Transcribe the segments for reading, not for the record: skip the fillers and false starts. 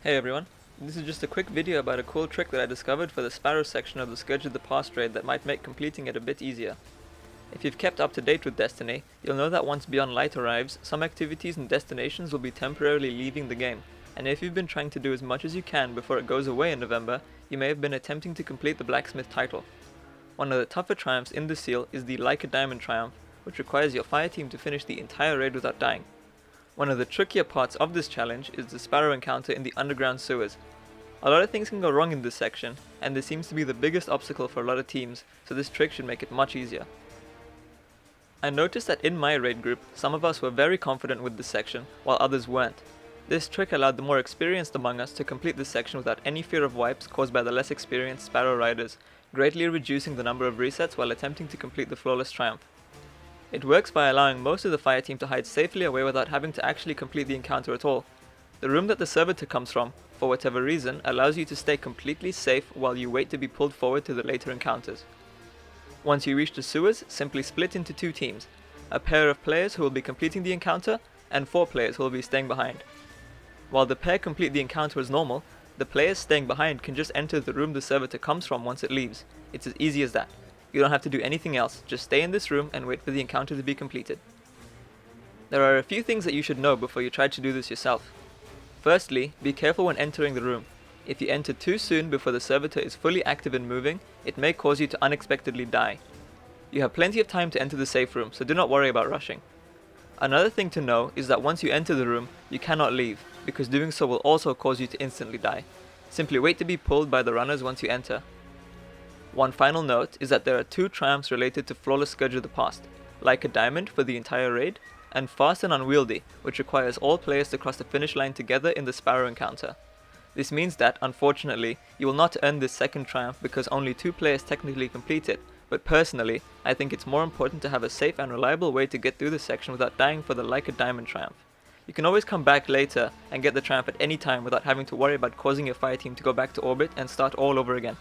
Hey everyone, this is just a quick video about a cool trick that I discovered for the Sparrow section of the Scourge of the Past raid that might make completing it a bit easier. If you've kept up to date with Destiny, you'll know that once Beyond Light arrives, some activities and destinations will be temporarily leaving the game, and if you've been trying to do as much as you can before it goes away in November, you may have been attempting to complete the Blacksmith title. One of the tougher triumphs in the seal is the Like a Diamond triumph, which requires your fireteam to finish the entire raid without dying. One of the trickier parts of this challenge is the Sparrow encounter in the underground sewers. A lot of things can go wrong in this section, and this seems to be the biggest obstacle for a lot of teams, so this trick should make it much easier. I noticed that in my raid group, some of us were very confident with this section, while others weren't. This trick allowed the more experienced among us to complete this section without any fear of wipes caused by the less experienced Sparrow riders, greatly reducing the number of resets while attempting to complete the flawless triumph. It works by allowing most of the fireteam to hide safely away without having to actually complete the encounter at all. The room that the Servitor comes from, for whatever reason, allows you to stay completely safe while you wait to be pulled forward to the later encounters. Once you reach the sewers, simply split into two teams, a pair of players who will be completing the encounter, and 4 players who will be staying behind. While the pair complete the encounter as normal, the players staying behind can just enter the room the Servitor comes from once it leaves. It's as easy as that. You don't have to do anything else, just stay in this room and wait for the encounter to be completed. There are a few things that you should know before you try to do this yourself. Firstly, be careful when entering the room. If you enter too soon before the Servitor is fully active and moving, it may cause you to unexpectedly die. You have plenty of time to enter the safe room, so do not worry about rushing. Another thing to know is that once you enter the room, you cannot leave, because doing so will also cause you to instantly die. Simply wait to be pulled by the runners once you enter. One final note is that there are 2 triumphs related to Flawless Scourge of the Past, Like a Diamond for the entire raid, and Fast and Unwieldy, which requires all players to cross the finish line together in the Sparrow encounter. This means that, unfortunately, you will not earn this second triumph because only 2 players technically complete it, but personally, I think it's more important to have a safe and reliable way to get through this section without dying for the Like a Diamond triumph. You can always come back later and get the triumph at any time without having to worry about causing your fireteam to go back to orbit and start all over again.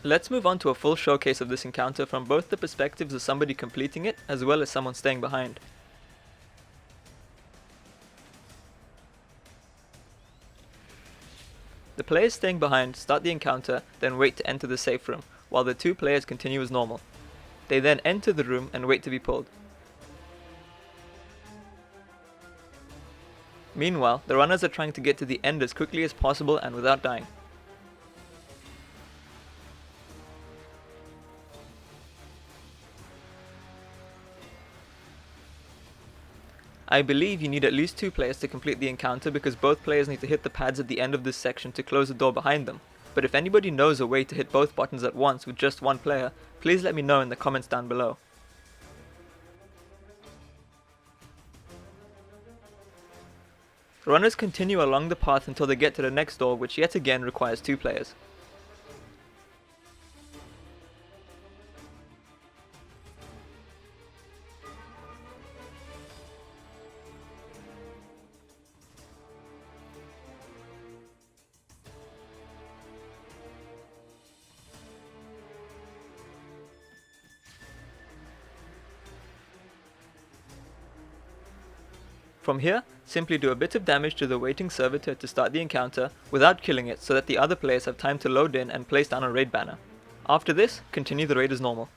Let's move on to a full showcase of this encounter from both the perspectives of somebody completing it as well as someone staying behind. The players staying behind start the encounter, then wait to enter the safe room, while the 2 players continue as normal. They then enter the room and wait to be pulled. Meanwhile, the runners are trying to get to the end as quickly as possible and without dying. I believe you need at least 2 players to complete the encounter because both players need to hit the pads at the end of this section to close the door behind them, but if anybody knows a way to hit both buttons at once with just 1 player, please let me know in the comments down below. Runners continue along the path until they get to the next door, which yet again requires 2 players. From here, simply do a bit of damage to the waiting Servitor to start the encounter without killing it so that the other players have time to load in and place down a raid banner. After this, continue the raid as normal.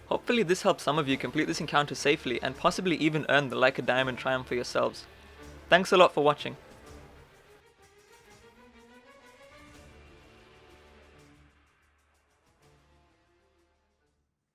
Hopefully this helps some of you complete this encounter safely and possibly even earn the Like a Diamond triumph for yourselves. Thanks a lot for watching.